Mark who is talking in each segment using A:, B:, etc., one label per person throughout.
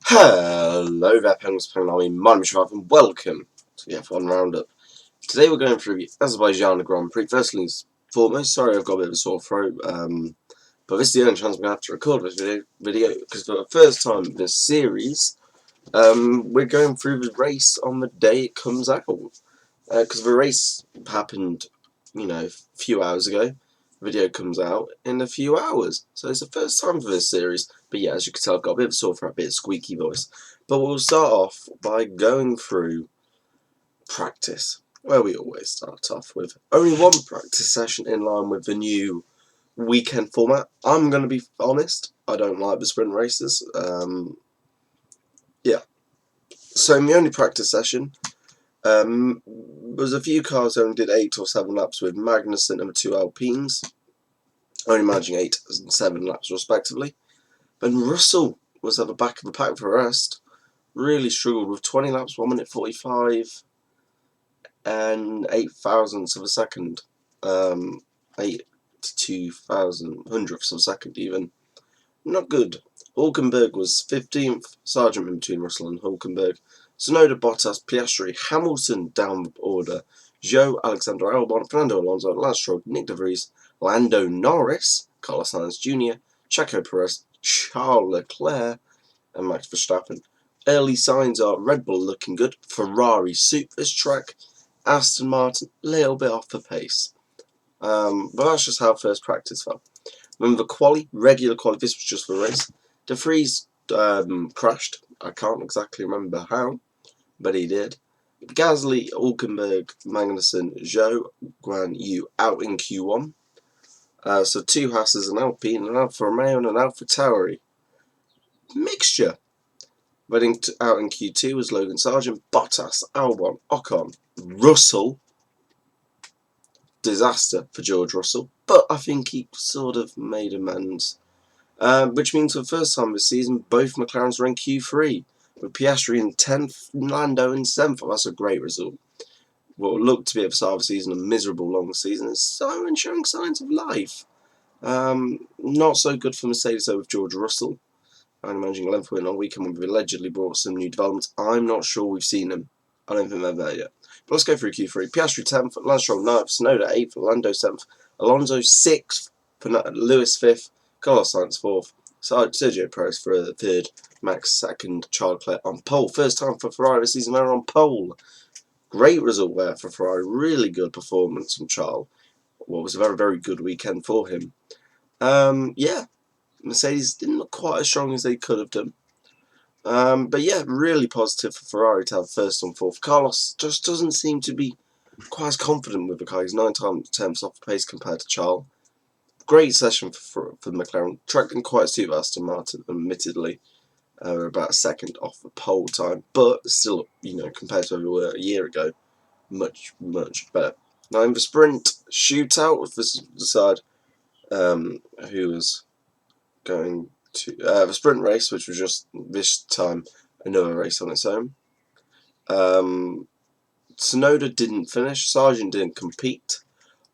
A: Hello there, Penguins playing Army. My name is Sharav and welcome to the F1 Roundup. Today we're going through the Azerbaijan Grand Prix. Firstly and foremost, sorry I've got a bit of a sore throat, but this is the only chance I'm going to have to record this video because for the first time in this series, we're going through the race on the day it comes out. Because the race happened, a few hours ago. The video comes out in a few hours. So it's the first time for this series. But yeah, as you can tell, I've got a bit of a sore throat, a bit of squeaky voice. But we'll start off by going through practice, where we always start off with only one practice session in line with the new weekend format. I'm going to be honest, I don't like the sprint races. Yeah. So in the only practice session, there was a few cars that only did 8 or 7 laps with Magnussen and the 2 Alpines, only managing 8 and 7 laps respectively. Then Russell was at the back of the pack for the rest, really struggled with 20 laps, 1 minute 45 and 8 thousandths of a second, 8 to 2,000 hundredths of a second even. Not good. Hulkenberg was 15th, Sargent in between Russell and Hulkenberg. Tsunoda, Bottas, Piastri, Hamilton down the order. Zhou, Alexander Albon, Fernando Alonso, Lance Stroll, Nick De Vries, Lando Norris, Carlos Sainz Jr., Checo Perez, Charles Leclerc, and Max Verstappen. Early signs are Red Bull looking good, Ferrari suit this track, Aston Martin a little bit off the pace. But that's just how first practice felt. Remember the regular quali, this was just for a race. De Vries crashed. I can't exactly remember how, but he did. Gasly, Hulkenberg, Magnussen, Zhou, Guan Yu out in Q1. So 2 Hasses, an Alpine, an Alfa Romeo, and an Alfa Tauri. Mixture. Running out in Q2 was Logan Sargent, Bottas, Albon, Ocon, Russell. Disaster for George Russell, but I think he sort of made amends. Which means for the first time this season, both McLarens are in Q3, with Piastri in 10th, Lando in 7th. Well, that's a great result. What looked to be at the start of the season a miserable long season is showing signs of life. Not so good for Mercedes though with George Russell. I'm managing 11th win on weekend when we've allegedly brought some new developments. I'm not sure we've seen them. I don't think they're there yet. But let's go through Q3. Piastri 10th, Lance Stroll 9th, Tsunoda 8th, Lando 7th, Alonso 6th, Lewis 5th, Carlos Sainz 4th, Sergio Perez for 3rd, Max 2nd, Charles Leclerc on pole. First time for Ferrari this season they're on pole. Great result there for Ferrari. Really good performance from Charles. What was a very, very good weekend for him. Yeah. Mercedes didn't look quite as strong as they could have done. But yeah, really positive for Ferrari to have first and fourth. Carlos just doesn't seem to be quite as confident with the car. He's 9 tenths off the pace compared to Charles. Great session for McLaren. Track didn't quite suit Aston Martin, admittedly. We're about a second off the pole time, but still, compared to where we were a year ago, much, much better. Now in the sprint shootout, with this decide who was going to the sprint race, which was just this time another race on its own. Tsunoda didn't finish, Sargent didn't compete,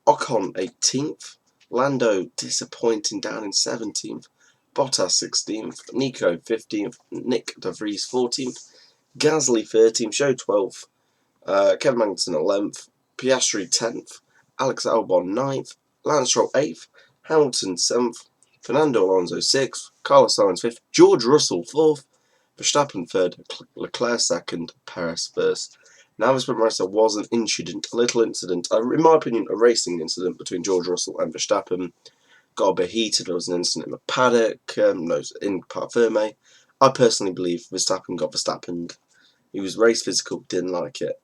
A: Ocon 18th, Lando disappointing down in 17th, Bottas 16th, Nico 15th, Nick De Vries 14th, Gasly 13th, Zhou 12th, Kevin Magnussen 11th, Piastri 10th, Alex Albon 9th, Lance Stroll 8th, Hamilton 7th, Fernando Alonso 6th, Carlos Sainz 5th, George Russell 4th, Verstappen 3rd, Leclerc 2nd, Perez 1st. Now this sprint race there was an incident, a little incident, in my opinion a racing incident between George Russell and Verstappen. Got a bit heated, there was an incident in the paddock, in Parc Ferme. I personally believe Verstappen got Verstappen. He was race physical, didn't like it.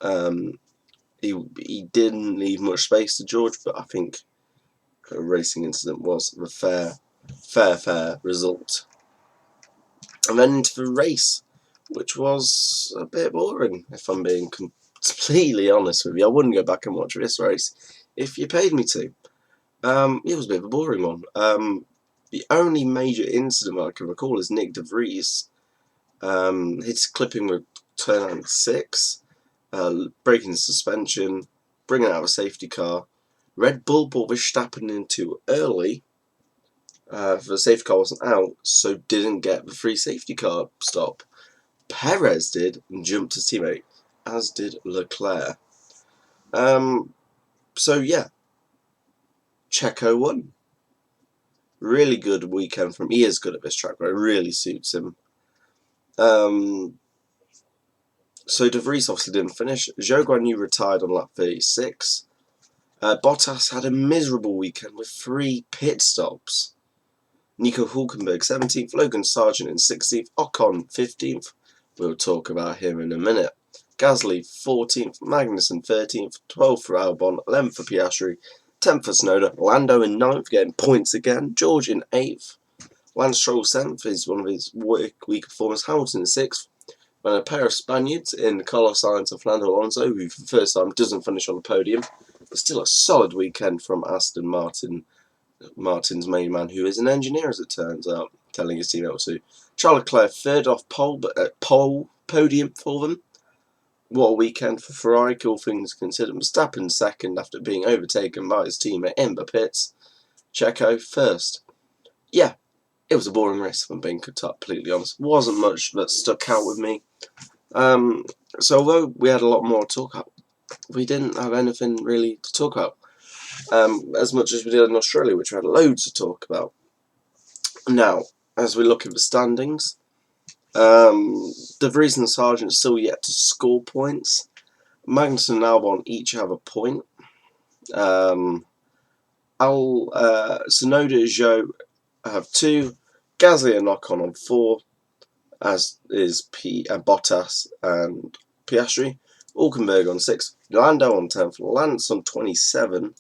A: He didn't leave much space to George, but I think a racing incident was the fair result. And then into the race, which was a bit boring, if I'm being completely honest with you. I wouldn't go back and watch this race if you paid me to. It was a bit of a boring one. The only major incident I can recall is Nick De Vries. His clipping with turn 6, breaking the suspension, bringing out a safety car. Red Bull brought Verstappen in too early. The safety car wasn't out, so didn't get the free safety car stop. Perez did and jumped his teammate, as did Leclerc. So yeah, Checo won. Really good weekend from him. He is good at this track, but it really suits him. So De Vries obviously didn't finish. Zhou Guanyu retired on lap 36. Bottas had a miserable weekend with 3 pit stops. Nico Hulkenberg 17th, Logan Sargent in 16th, Ocon 15th. We'll talk about him in a minute. Gasly 14th, Magnussen 13th, 12th for Albon, 11th for Piastri, 10th for Tsunoda, Lando in 9th, getting points again, George in 8th, Lance Stroll 7th is one of his weak performers, Hamilton in 6th, and a pair of Spaniards in Carlos Sainz and Fernando Alonso, who for the first time doesn't finish on the podium, but still a solid weekend from Aston Martin. Martin's main man, who is an engineer as it turns out, telling his team how to. Charles Leclerc third off pole, but at podium for them. What a weekend for Ferrari, all things considered. Verstappen second after being overtaken by his teammate in the pits. Checo first. Yeah, it was a boring race, if I'm being completely honest. Wasn't much that stuck out with me. So although we had a lot more to talk about, we didn't have anything really to talk about. As much as we did in Australia, which we had loads to talk about. Now, as we look at the standings, De Vries and Sargent still yet to score points. Magnussen and Albon each have a point. Tsunoda and Zhou have 2. Gasly and Ocon on 4, as is Bottas and Piastri. Hulkenberg on 6. Lando on 10th. Lance on 27.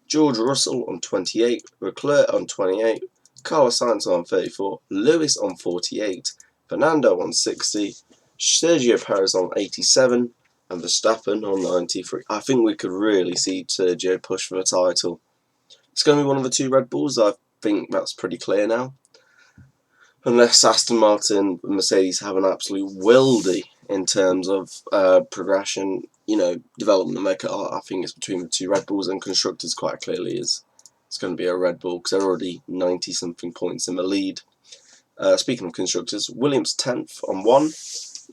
A: George Russell on 28, Leclerc on 28, Carlos Sainz on 34, Lewis on 48, Fernando on 60, Sergio Perez on 87, and Verstappen on 93. I think we could really see Sergio push for the title. It's going to be one of the 2 Red Bulls. I think that's pretty clear now. Unless Aston Martin and Mercedes have an absolute wildy in terms of progression, development of their car. I think it's between the 2 Red Bulls, and constructors quite clearly it's going to be a Red Bull because they're already 90-something points in the lead. Speaking of constructors, Williams 10th on 1,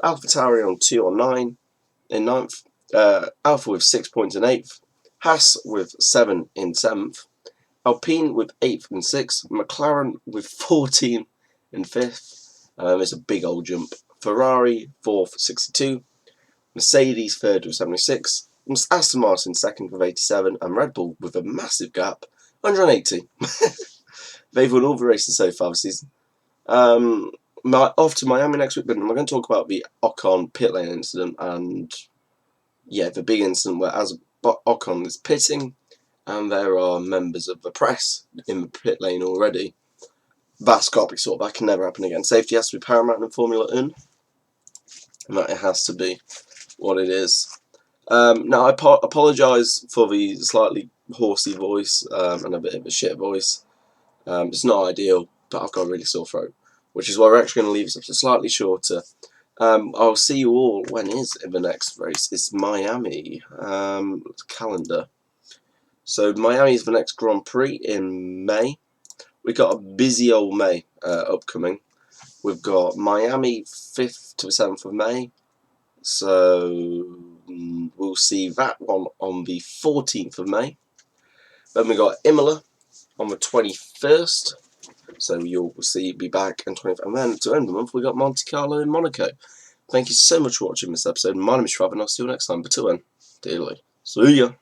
A: AlphaTauri on 2 on 9 in 9th, Alpha with 6 points in 8th, Haas with 7 in 7th, Alpine with 8th and 6th, McLaren with 14 in 5th. It's a big old jump. Ferrari 4th, 62. Mercedes 3rd with 76. Aston Martin 2nd with 87. And Red Bull with a massive gap, 180. They've won all the races so far this season. Off to Miami next week, but I'm going to talk about the Ocon pit lane incident and, the big incident where Ocon is pitting and there are members of the press in the pit lane already. That's got to be sorted. That can never happen again. Safety has to be paramount in Formula 1. And that it has to be what it is. Now, I apologise for the slightly horsey voice and a bit of a shit voice. It's not ideal, but I've got a really sore throat, which is why we're actually going to leave this episode slightly shorter. I'll see you all when is in the next race. It's Miami calendar. So Miami is the next Grand Prix in May. We've got a busy old May upcoming. We've got Miami 5th to the 7th of May. So we'll see that one on the 14th of May. Then we got Imola on the 21st. So you'll be back on 20th. And then to end the month, we got Monte Carlo in Monaco. Thank you so much for watching this episode. My name is Trav, and I'll see you next time. But till then, dearly, see ya.